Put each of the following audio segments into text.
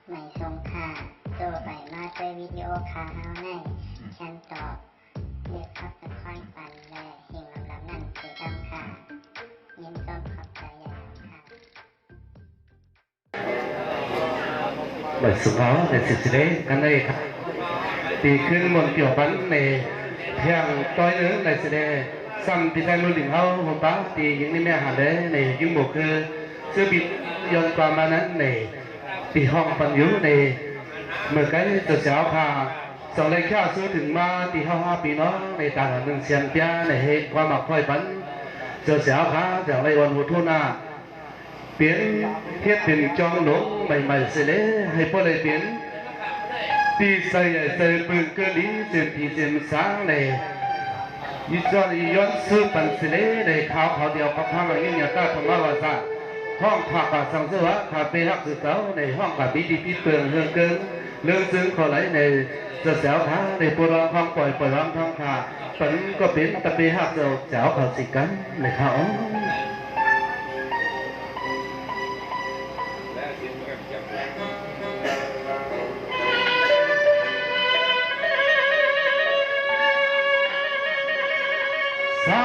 ไม่ทรงค่าตัวใบมาด้วยวิดีโอคาเฮาในฉันตอบเลือกขับตะค่อยปันและเฮงลำนั่นคือดำค่ะยินต้นขอบใจใหญ่ค่ะbởi sự đó để sự đấy cái này thìขึ้นบนเกี่ยวกันในเพียงต้อยนึงในsự đấyซ้ำที่ใช้มือถึงเขาผมป้าที่ยังนี่แม่หาได้ในยิ่งบวกคือเสื้อบิดย้อนความมานั้นในที่ห้องปัญญุในเมื่อกี้ตัวเช้าค่ะสองเลยแค่ซื้อถึงมาที่ห้าปีน้องในต่างหนึ่งเสียนเปียในเหตุความหมักค่อยปันตัวเช้าค่ะจากในวันหัวทุ่งนาเปลี่ยนเทียบเป็นจองหลงใหม่ๆเสร็จเลยให้พวกเลยเปลี่ยนที่ใส่ปืนเกลีเต็มที่เต็มสังเลยย้อนซื้อปันเสร็จเลยในข่าวเดียวกับทางอะไรเงี้ยก็ทำมาว่าซะห้องผักกับสังเสวะคาเฟ่ฮักสุดเต้าในห้องกับดีเปลืองเฮืองเกินเรื่องซึ้งเขาไหลในจะแสวท้าในปวดร้องท้องปล่อยร้องท้องขาปันก็เป็นตะเปีฮักเจ้าแสวเขาสิกันในเขาสา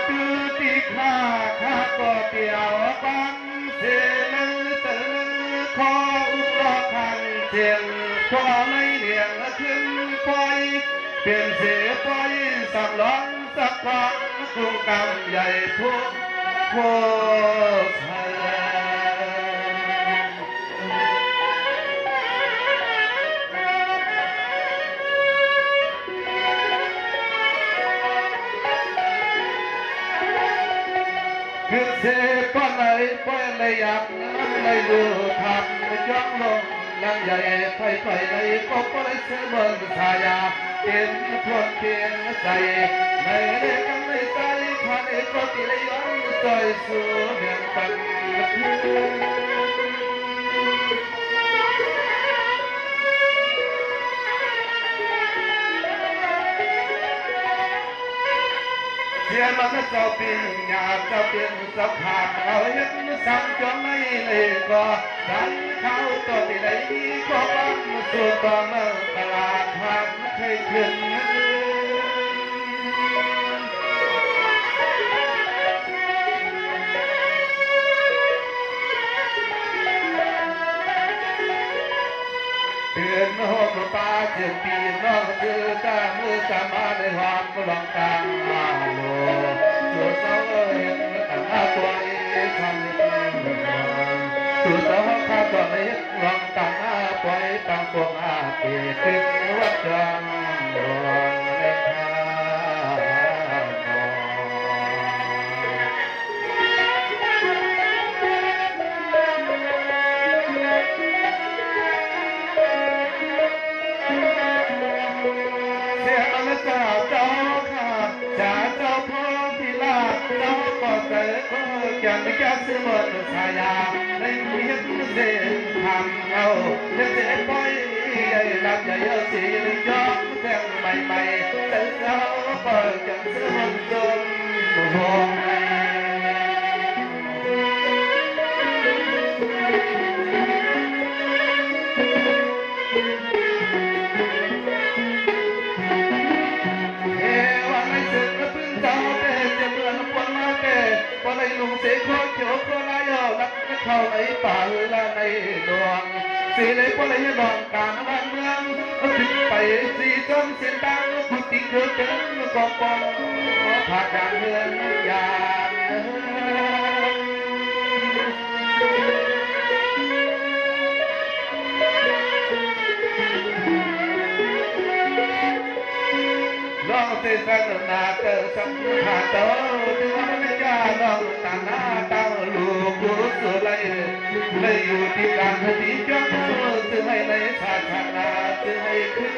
ธุติข้าก็เปียวบังเสียงตื่นขออุปคันเสียงขอไม่เลี้ยงขึ้นปล่อยเปลี่ยนเสียปล่อยสักร้อนสักครั้งกรุงกำใหญ่ทุกโคไทยคือเสียป้อนเลยป้อนเลยอยากนั้นเลยดูทำย้อนลงนั่งใหญ่ไปเลยก็ป้อนเลยเสียเมืองชายาเป็นพวกเพียงใจในเรื่องกันในใจผ่านเอกติเลยย้อนใจสู่เมืองตันเสียมันเจ้าเป็นหยาเจ้าเป็นสักขาเราเห็นสังจงไม่เลยก็ดันเข้าตัวที่ไหนก็บังสุดต่อเมื่อตลาดทางเคยขึ้นเตือนโหดตาเจ็บปีน้องเจอตามือตามาในหอมลองกลางมาโลจุดเสาเห็นต่างหน้าตัวเองทำจุดเสาข้าตัวเล็กลองต่างหน้าปล่อยต่างพวกอาเกตึกวัดจังดวงในทางเจ้าข้าจะเจ้าพ่อพิลาเจ้าก็เกิดยังไม่แก่เสมอชายาในเมียนเส้นทำเอาเลือดเจ็บปล่อยใหญ่ลำใหญ่สีย้อมแทงใหม่แต่เจ้าก็ยังเสมอจนห่วงก็ในลุงเสกโจโก็นายนักเข้าในป่าละในดวงสีเลยก็เลยลองการบ้านเมืองถึงไปสีจนเส้นทางพุทธิคือเป็นกองกองผ่าการเมืองยานลองเส้นทางนาเกิดสัมผัสตัวลองตาหน้าตาลูกรู้สุไลเลยอยู่ที่การที่จ้องถึงให้ในศาสนาถึงให้ขึ้น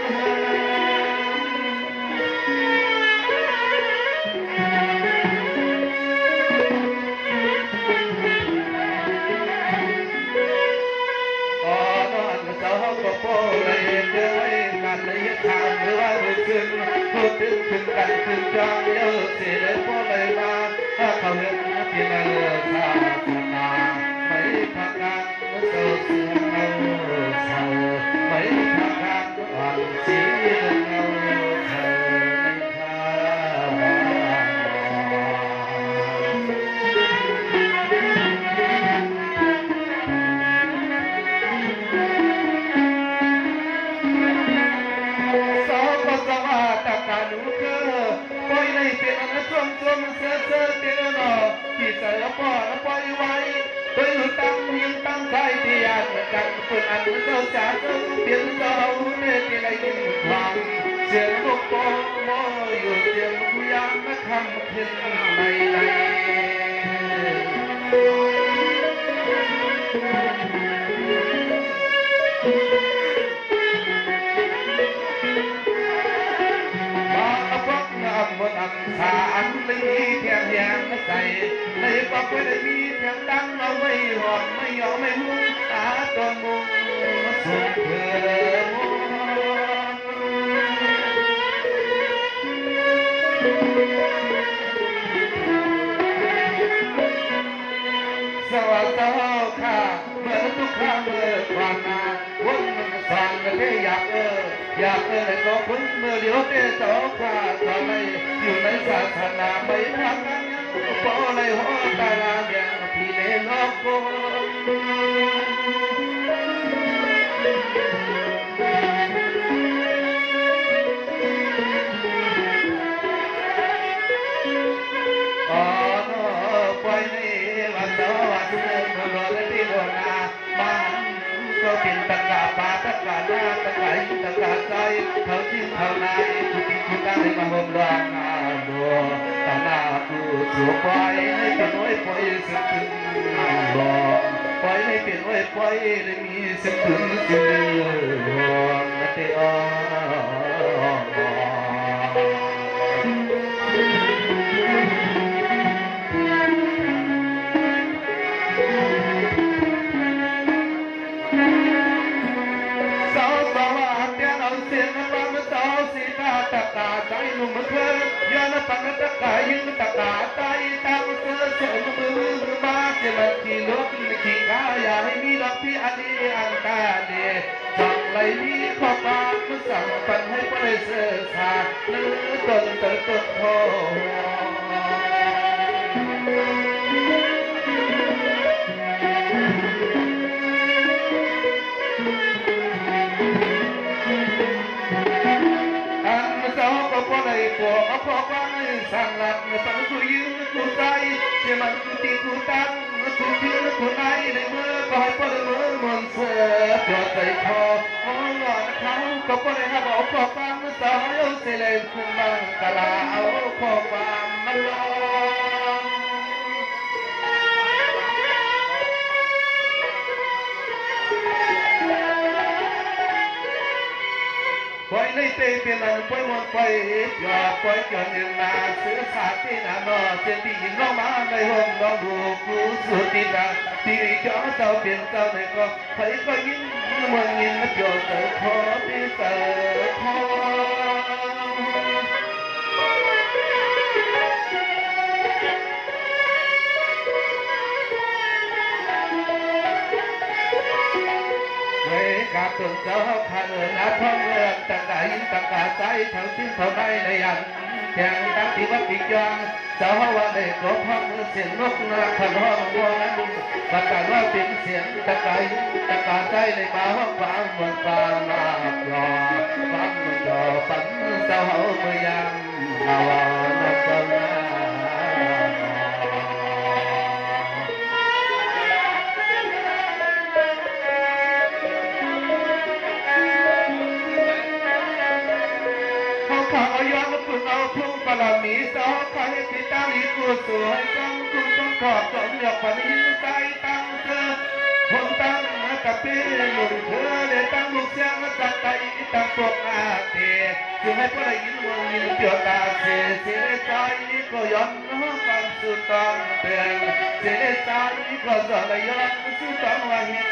อ๋อนอนเจ้าก็โปเลยเดินกันเลยทางหรือว่าขึ้นพูดถึงกันถึงจังเยอะเสียเลยโปเลยมาเขาเห็นที่นั่นศาสนาไม่พักกันเสือเสือเอาเศร้า ปิดอันเจ้าจ๋าเจ้าเปลี่ยนเจ้าเนี่ยที่ไรยินความเสียงลูกโป่งโมอยู่เสียงผู้ยามนักคำเพียนในบนอันสาอันไม่มีเพียงแยงใส่ในปากไม่ได้มีเพียงดังเอาไม่หอดไม่ยอมไม่มุ่งตาตัวมุ่งสุดเพื่อสวัสดีค่ะเมื่อทุกครั้งเมื่อความนานวนมันสั่งกันได้อยากเลยก็พ้นเมื่อเลี้ยวเตะต่อขาตอนในอยู่ในศาสนาไม่ทำกันพอเลยหัวตาลาอย่างพี่เล่นออกก็เป็นตะกาปาตะกาหน้าตะกาหินตะกาใจเขาทิ้งเขานายทุกทีทุกการให้มาห่มร้างอาบัวตาหน้ากูสัวปล่อยให้เป็นไว้ปล่อยสิ่งถึงหลอกปล่อยให้เป็นไว้ปล่อยได้มีสิ่งถึงสิ่งหลอกนะเตอตะกาใจนุ่มเคยย้อนปังตะกายิงตะกาใจตามเสือเสือมือมาเจมันขี่รถขี่กาอย่าให้มีรักที่อันนี้อันตาเดียสั่งไหลมีข้อความสั่งปันให้ไปเสือสาเนื้อต้นโพก็ขอความสั่งหลักตั้งกูยืนกูใจเชื่อมันกูตีกูตั้งกูชื่อกูไหนในเมื่อก็ให้พอได้เมื่อมันเสือปลอดใจพอมองหลอนเขาก็พอได้ครับเอาข้อความมาสอนเอาเสลนขึ้นบังกะลาเอาข้อความมาลองปล่อยในเตะเป็นอันปล่อยมันปล่อยหยอดปล่อยจนยังนาเสือสาที่นาโนเจตีน้องมาในห้องน้องดูกูสุดที่นาที่เจ้าเจ้าเปลี่ยนเจ้าในก็ใครก็ยิ้มมันยิ้มโยนเสือคอที่เสือคอกาตุนเจ้าข้าเดินอาทองเรืองตะกายตะกาใจเท่าที่เขาได้ในยันแข่งตั้งที่วัดปีกยางเจ้าว่าได้กบห้องเสียงนกนาขนองวัวนั้นประกาศว่าเป็นเสียงตะกายตะกาใจในมาห้องฟังมันฟังนาบยอฟังมันยอฝันเจ้าเมื่อยามนาวานักนาเอาทุ่งปลาหมีสาวใครที่ตาลีกูสวยจังคุณต้องขอบสมหยอกฝันยิ้มใจตั้งเธอคนตั้งตะเพียหนุ่มเธอเลยตั้งลูกเสียงจัดใจตั้งพวกอาเทจึงให้พวกเรายิ้มวันยิ้มเกี่ยวตาเสียใจก็ย้อนฟังสุดต้องเตือนเสียใจก็สอนย้อนสุดต้องว่าเห็น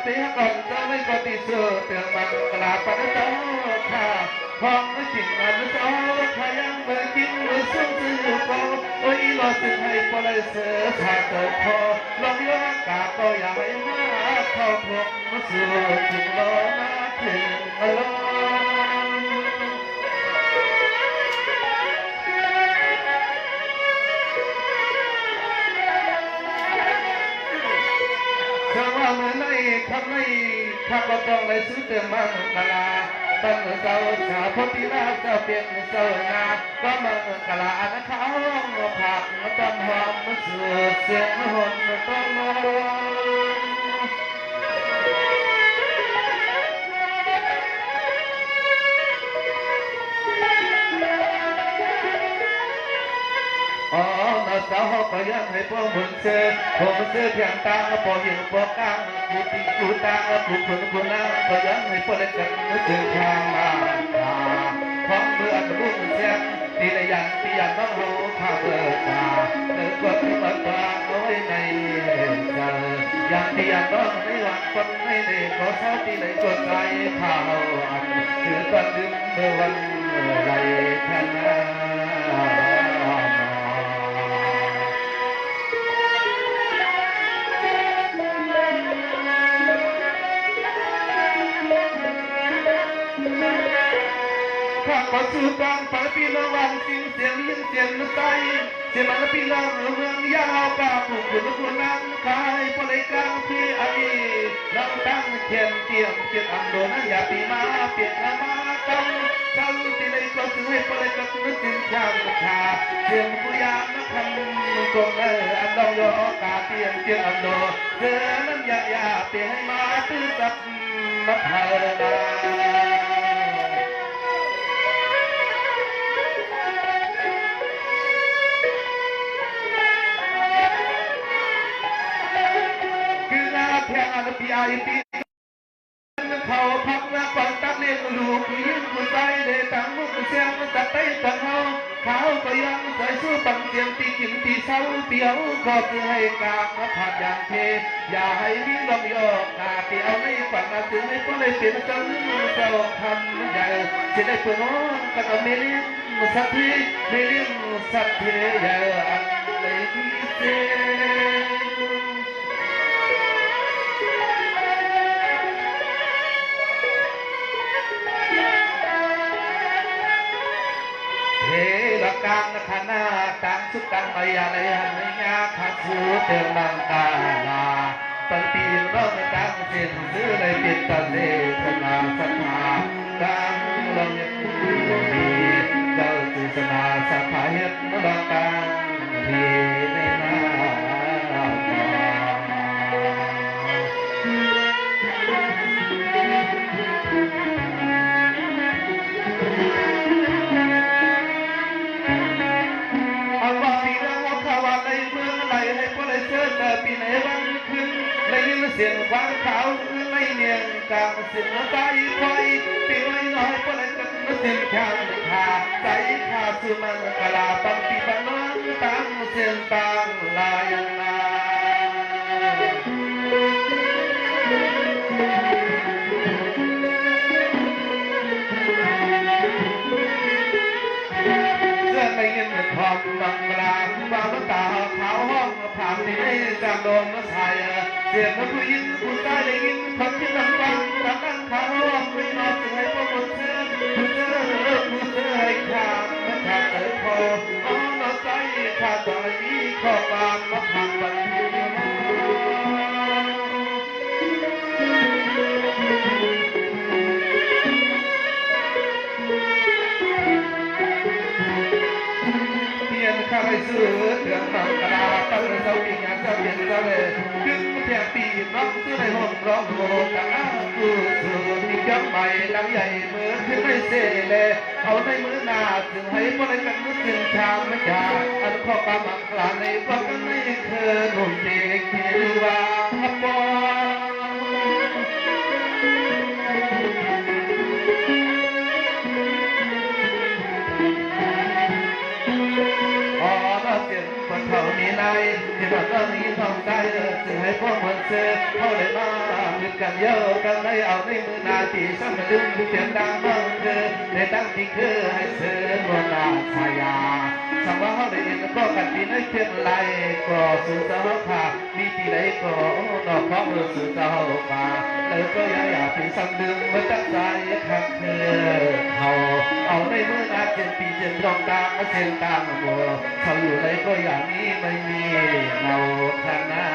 เสียก่อนเจ้าไม่ก็ติดเสือเตือนมันกลาปันเจ้าค่ะห้องสิ่งมันเจ้าขายังเบิกกินมือซึ่งซื้อก็โอ้ยรอสึกให้พอเลยเสือขาดเติบพอลองย้อนกาก็อย่าให้มาเข้าพวกมาสู่ถึงรอมาถึงรอทำไม ข้าก็ต้องได้ซื้อเติมมังกลาตั้งเจ้าชาพตินาเจ้าเปลี่ยนเจ้านาก็มังกลานะเขาผักต้นหอมเสือเสียงหอนต้นมอ๋อน่าสาวก็ยังให้พวกมึงเชื่อผมเชื่อเพียงตาพอหิวพอกลางกูตีกูตาผู้คนคนนั้นก็ยังให้พวกเล็กกันเชื่อทางมาพร้อมเมื่อรุ่งเสียงตีในยันตียันต้องรู้ข้าเบิกตาเนื้อกดมันตาเอาไว้ในใจยันตียันต้องในวันคนไม่ได้ก็เท่าที่ไหนก็ใจข้าวอันถือกันดึงเมื่อวันไรท่านข้าก็สู้กันไปปีละวันสิ้นเสียงยินเสียงใจเสียมันปีละเมืองยาวกาผู้คนคนนั้นขายปลายกลางที่อันนี้เราตั้งเขียนเตรียมเขียนอันโดนอย่าปีมาเปลี่ยนมากันเจ้าที่ไหนก็ซื้อให้ปลายกลางนึกถึงชาติขาเสียงผู้ยามนักทำกงอันดองยอกาเตรียมเขียนอันโดเสือนั้นอย่าเปลี่ยนให้มาตื้อจับมาเธอนาแค่อันปีไอปีเขาพักนักปั่นตักเลี้ยงลูกยิ้มผู้ใจได้ตั้งมุกเสียงตัดไตตั้งเขาก็ยังใส่สู้ปั่นเสียงตีกินตีเศร้าเปียวก็คือให้กามาผัดอย่างเทอย่าให้วิ่งลงโยกกาเปียวไม่ปั่นมาถึงไม่ก็เลยเปลี่ยนจังเจ้าทำใหญ่จะได้เพื่อนน้องกันไม่เลี้ยงสักทีไม่เลี้ยงสักทีอย่าอันเลยที่เสียกลางคณะต่างสุดกันไปอะไรให้งาขัดสู้เติมน้ำตาลาตั้งปีร้องต่างเส้นซื้อในปิดตาเล่ขนาศรัทธากลางเรายังมีเจ้าจุสนาสภาเฮ็ดรักกันที่ในนาปีไหนวันขึ้นได้ยินเสียงควางขาวไม่เนียงกลางเสียงใจคอยตีไว้น้อยเพราะอะไรกันเสียงข้างขาใจขาดสุมันกลาบังปีบังน้องตั้งเสียงตั้งลายนาได้ยินทองบังกลางบางตาขาวห้องผ่านที่ไม่จำโดนมาใส่เสียงผู้หญิงผู้ชายได้ยินคนที่นั่งฟังจากนั่งขาวห้องไม่นอนถึงให้พวกคนเชื่อผู้เชื่อผู้เชื่อให้ขาดไม่ขาดเลยพอเอาหน้าใจขาดตอนนี้ข้อบางมาผ่านวันนี้ข้าไปซื้อเถื่อนมังกราตั้งเสาปีงานเจ้าเปลี่ยนเจ้าเลยขึ้นแทงปีน้องซื้อในห้องร้องโหตั้งอ้าวกูซื้อมีจังใหม่ดังใหญ่เหมือนขึ้นไม่เซ่เลยเอาในมือหน้าถึงให้พวกอะไรกันนึกถึงชามไม่ยาอันข้อกำมังกลาในพวกกันไม่เคยหนุ่มเด็กที่ว่าปอเขามีนายที่มันก็มีทองใจจึงให้พวกมันเสือเขาเลยมามือกันเยอะกันได้เอาในมือนาที่ซ้ำมาดึงเสียงดังบ้างเธอในตั้งที่คือให้เสือนวลนาชายาสังว่าเขาได้ยินก็กันปีนั้นเพียงไรก็สื่อเจ้าค่ะมีปีไหนก็ดอกของสื่อเจ้าป่าแล้วก็อยากถึงซ้ำดึงมาตั้งใจขัดเธอเขาเอาในมือนาเจ็ดปีเจ็ดรองตามมาเส้นตามบัวเขาอยู่ไรก็อย่างนี้ไม่มีเงาขนา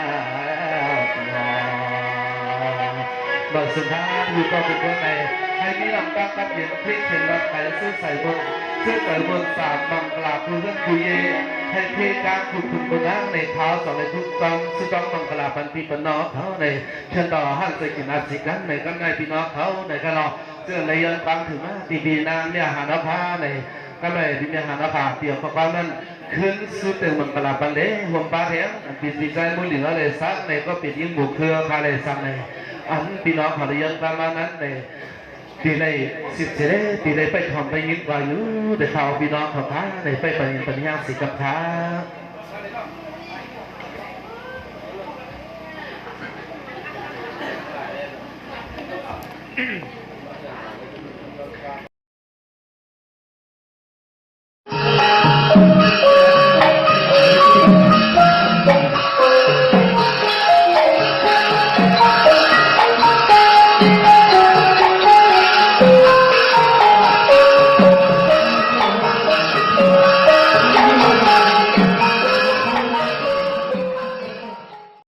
ดม บทสุดท้ายอยู่ก็เป็นคนในให้มีลำตั้งกับเดียนพลิกเห็นรับไปซื้อใส่บนสามบังกลาคือเรื่องคุยเยให้เพการขุดขุดบนนั่งในเท้าสองในทุกต้องซึ่งต้องบังกลาพันปีปนอเขาในเชิญต่อหันใส่กินอาศิกันในกันในพี่น้องเขาในกันรอเสื่อในยันฟังถึงว่าตีบีนางเนี่ยหานภาในก็เลยที่เนี่ยหานภาเตรียมประนั้นขึ้นสุดเต็มบังกลาปันเล่หัวปลาเทียงปิดดีใจมือเหลือเลยซักในก็ปิดยิ่งบุกเครือพาเลยซักในอันพี่น้องขอยันประมาณนั้นในตีเลยสิบเจริญตีเลยไปทำไปยิบวายุเดี๋ยวเขาพี่น้องของท้าเลยไปปัญญาสิกับท้า